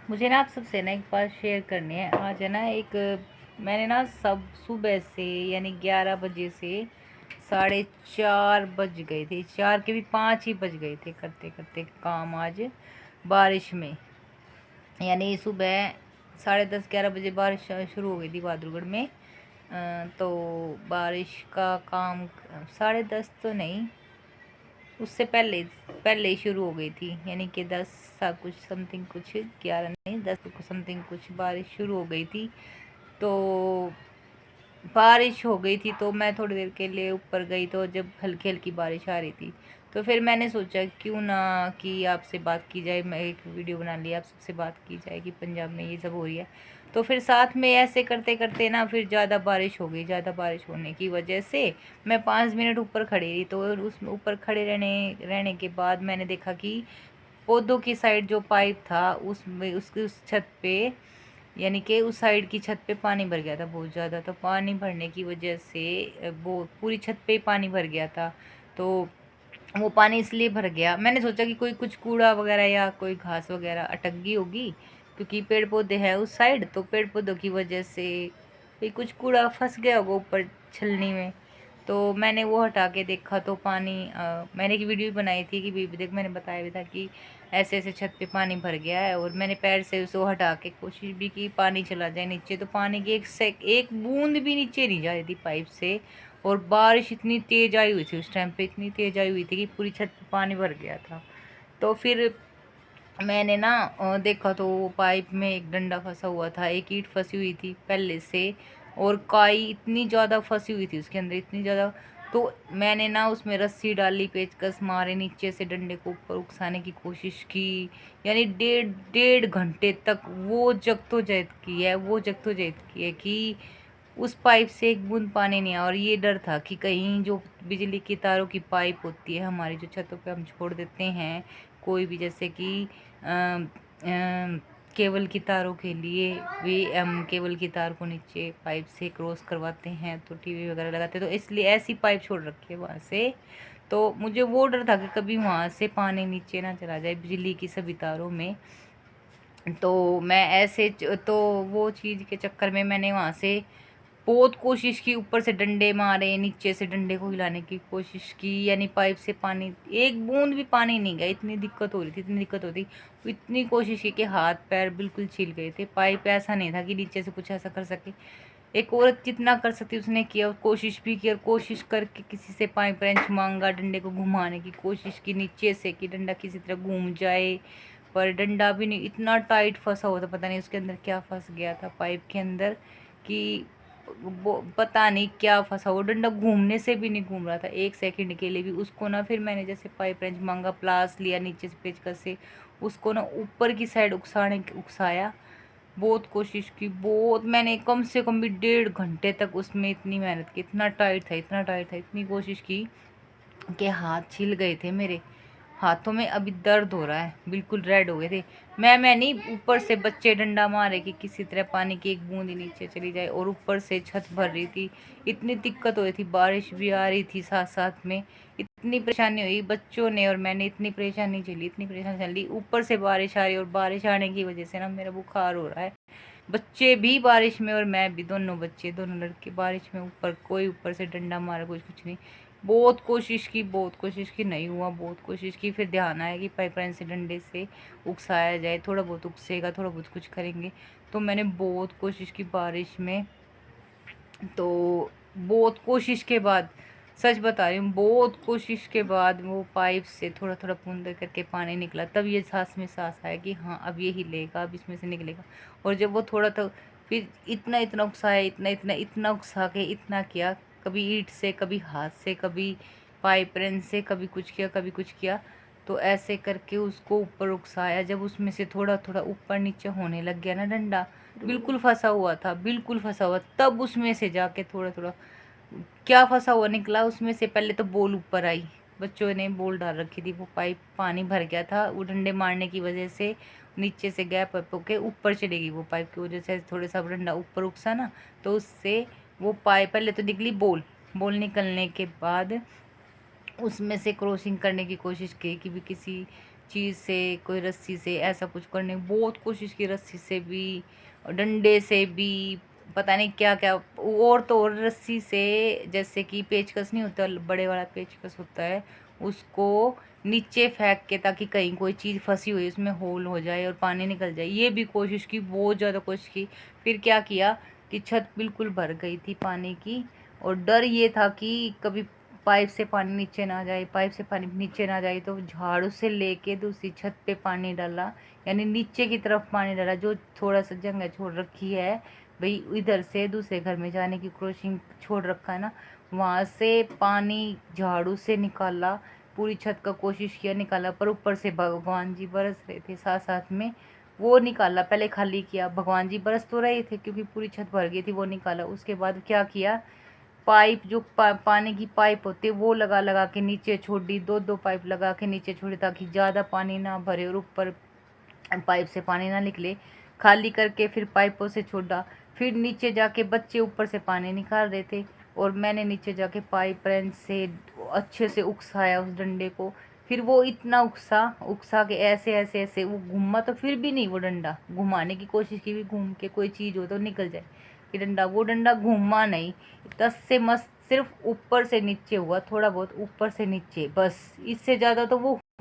मुझे ना आप सबसे ना एक बात शेयर करनी है। आज है ना एक मैंने ना सब सुबह से यानी 11 बजे से 4:30 बज गए थे, 4 के भी 5 ही बज गए थे करते करते काम आज बारिश में। यानी सुबह 10:30-11 बजे बारिश शुरू हो गई थी बहादुरगढ़ में। तो बारिश का काम 10:30 तो नहीं, उससे पहले पहले ही शुरू हो गई थी। यानी कि 10 सा कुछ समथिंग, कुछ 11 नहीं 10 कुछ समथिंग कुछ बारिश शुरू हो गई थी। तो बारिश हो गई थी तो मैं थोड़ी देर के लिए ऊपर गई, तो जब हल्की हल्की बारिश आ रही थी तो फिर मैंने सोचा क्यों ना कि आपसे बात की जाए। मैं एक वीडियो बना ली, आप सबसे बात की जाए कि पंजाब में ये सब हो रही है। तो फिर साथ में ऐसे करते करते ना फिर ज़्यादा बारिश हो गई। ज़्यादा बारिश होने की वजह से मैं 5 मिनट ऊपर खड़ी रही। तो उस ऊपर खड़े रहने रहने के बाद मैंने देखा कि पौधों की साइड जो पाइप था उसमें उसकी उस छत पे, यानी कि उस साइड की छत पे पानी भर गया था बहुत ज़्यादा। तो पानी भरने की वजह से वो पूरी छत पे ही पानी भर गया था। तो वो पानी इसलिए भर गया, मैंने सोचा कि कोई कुछ कूड़ा वगैरह या कोई घास वगैरह अटक गई होगी, क्योंकि पेड़ पौधे हैं उस साइड। तो पेड़ पौधों की वजह से कोई कुछ कूड़ा फंस गया होगा ऊपर छलनी में। तो मैंने वो हटा के देखा तो पानी मैंने एक वीडियो भी बनाई थी कि बीबी देख, मैंने बताया भी था कि ऐसे ऐसे छत पे पानी भर गया है। और मैंने पैर से उसको हटा के कोशिश भी की पानी चला जाए नीचे। तो पानी की एक बूंद भी नीचे नहीं जा रही थी पाइप से। और बारिश इतनी तेज आई हुई थी उस टाइम पे, इतनी तेज आई हुई थी कि पूरी छत पे पानी भर गया था। तो फिर मैंने ना देखा तो वो पाइप में एक डंडा फंसा हुआ था, एक ईंट फंसी हुई थी पहले से। और काई इतनी ज़्यादा फंसी हुई थी उसके अंदर, इतनी ज़्यादा। तो मैंने ना उसमें रस्सी डाली, पेचकस मारे, नीचे से डंडे को ऊपर उकसाने की कोशिश की। यानी डेढ़ डेढ़ घंटे तक वो जद्दोजहद की है, वो जद्दोजहद की है कि उस पाइप से एक बूंद पानी नहीं आया। और ये डर था कि कहीं जो बिजली की तारों की पाइप होती है हमारी, जो छतों पे हम छोड़ देते हैं कोई भी, जैसे कि केबल की तारों के लिए भी हम केबल की तार को नीचे पाइप से क्रॉस करवाते हैं तो टीवी वगैरह लगाते हैं, तो इसलिए ऐसी पाइप छोड़ रखी है वहाँ से। तो मुझे वो डर था कि कभी वहाँ से पानी नीचे ना चला जाए बिजली की सभी तारों में। तो मैं तो वो चीज़ के चक्कर में मैंने वहाँ से बहुत कोशिश की, ऊपर से डंडे मारे, नीचे से डंडे को हिलाने की कोशिश की। यानी पाइप से पानी एक बूंद भी पानी नहीं गया, इतनी दिक्कत हो रही थी, इतनी दिक्कत होती। इतनी कोशिश की कि हाथ पैर बिल्कुल छिल गए थे। पाइप ऐसा नहीं था कि नीचे से कुछ ऐसा कर सके। एक औरत जितना कर सकती उसने किया, कोशिश भी की। और कोशिश करके किसी से पाइप रेंच मांगा, डंडे को घुमाने की कोशिश की नीचे से कि डंडा किसी तरह घूम जाए। पर डंडा भी नहीं, इतना टाइट फंसा हुआ था, पता नहीं उसके अंदर क्या फंस गया था पाइप के अंदर कि वो पता नहीं क्या फंसा। वो डंडा घूमने से भी नहीं घूम रहा था एक सेकंड के लिए भी। उसको ना फिर मैंने जैसे पाइप रेंच मांगा, प्लास लिया नीचे से पेचकस से, उसको ना ऊपर की साइड उकसाया। बहुत कोशिश की, बहुत मैंने कम से कम भी 1.5 घंटे तक उसमें इतनी मेहनत की। इतना टाइट था, इतना टाइट था, इतनी कोशिश की कि हाथ छिल गए थे मेरे। हाथों में अभी दर्द हो रहा है, बिल्कुल रेड हो गए थे। मैं नहीं, ऊपर से बच्चे डंडा मारे कि किसी तरह पानी की एक बूंद ही नीचे चली जाए। और ऊपर से छत भर रही थी, इतनी दिक्कत हो रही थी, बारिश भी आ रही थी साथ साथ में। इतनी परेशानी हुई बच्चों ने और मैंने, इतनी परेशानी झेली, इतनी परेशानी झेली। ऊपर से बारिश आ रही और बारिश आने की वजह से ना मेरा बुखार हो रहा है। बच्चे भी बारिश में और मैं भी, दोनों बच्चे, दोनों लड़के बारिश में। ऊपर कोई ऊपर से डंडा मारा, कुछ नहीं। बहुत कोशिश की, बहुत कोशिश की, नहीं हुआ। बहुत कोशिश की, फिर ध्यान आया कि पाइपलाइन से डंडे से उकसाया जाए, थोड़ा बहुत उकसेगा, थोड़ा बहुत कुछ करेंगे। तो मैंने बहुत कोशिश की बारिश में। तो बहुत कोशिश के बाद, सच बता रही हूँ, बहुत कोशिश के बाद वो पाइप से थोड़ा थोड़ा बूंद करके पानी निकला। तब ये सांस में सांस आया कि हाँ अब ये हिलेगा, अब इसमें से निकलेगा। और जब वो थोड़ा था, फिर इतना इतना उकसाया, इतना इतना इतना उकसा के इतना किया, कभी ईंट से, कभी हाथ से, कभी पाइप रेंच से, कभी कुछ किया, कभी कुछ किया। तो ऐसे करके उसको ऊपर उकसाया। जब उसमें से थोड़ा थोड़ा ऊपर नीचे होने लग गया ना डंडा, बिल्कुल फंसा हुआ था, बिल्कुल फंसा हुआ, तब उसमें से जाके थोड़ा थोड़ा क्या फंसा हुआ निकला उसमें से। पहले तो बॉल ऊपर आई, बच्चों ने बॉल डाल रखी थी, वो पाइप पानी भर गया था, वो डंडे मारने की वजह से नीचे से गैप के ऊपर चलेगी वो पाइप की वजह से। थोड़ा सा डंडा ऊपर उकसा ना, तो उससे वो पाइप पहले तो निकली बॉल। बॉल निकलने के बाद उसमें से क्रॉसिंग करने की कोशिश की कि भी किसी चीज़ से, कोई रस्सी से ऐसा कुछ करने की बहुत कोशिश की, रस्सी से भी और डंडे से भी, पता नहीं क्या क्या, और तो और रस्सी से, जैसे कि पेचकस नहीं होता, बड़े वाला पेचकस होता है, उसको नीचे फेंक के ताकि कहीं कोई चीज़ फंसी हुई उसमें होल हो जाए और पानी निकल जाए, ये भी कोशिश की, बहुत ज़्यादा कोशिश की। फिर क्या किया कि छत बिल्कुल भर गई थी पानी की, और डर ये था कि कभी पाइप से पानी नीचे ना जाए, पाइप से पानी नीचे ना जाए, तो झाड़ू से लेके दूसरी छत पे पानी डाला, यानी नीचे की तरफ पानी डाला, जो थोड़ा सा जगह छोड़ रखी है भाई, इधर से दूसरे घर में जाने की क्रॉसिंग छोड़ रखा है ना, वहाँ से पानी झाड़ू से निकाला, पूरी छत का कोशिश किया निकाला, पर ऊपर से भगवान जी बरस रहे थे साथ साथ में, वो निकाला, पहले खाली किया, भगवान जी बरस तो रहे थे क्योंकि पूरी छत भर गई थी, वो निकाला। उसके बाद क्या किया, पाइप जो पानी की पाइप होती है वो लगा लगा के नीचे छोड़ दी, दो दो पाइप लगा के नीचे छोड़ी, ताकि ज़्यादा पानी ना भरे और ऊपर पाइप से पानी ना निकले। खाली करके फिर पाइपों से छोड़ा, फिर नीचे जाके बच्चे ऊपर से पानी निकाल रहे थे, और मैंने नीचे जाके पाइप रेंच से अच्छे से उकसाया उस डंडे को। फिर वो इतना उकसा उकसा के ऐसे ऐसे ऐसे वो घूमा, तो फिर भी नहीं, वो डंडा घुमाने की कोशिश की भी, घूम के कोई चीज़ हो तो निकल जाए कि डंडा, वो डंडा घूमा नहीं। 10 से मस्त सिर्फ ऊपर से नीचे हुआ, थोड़ा बहुत ऊपर से नीचे, बस, इससे ज़्यादा तो वो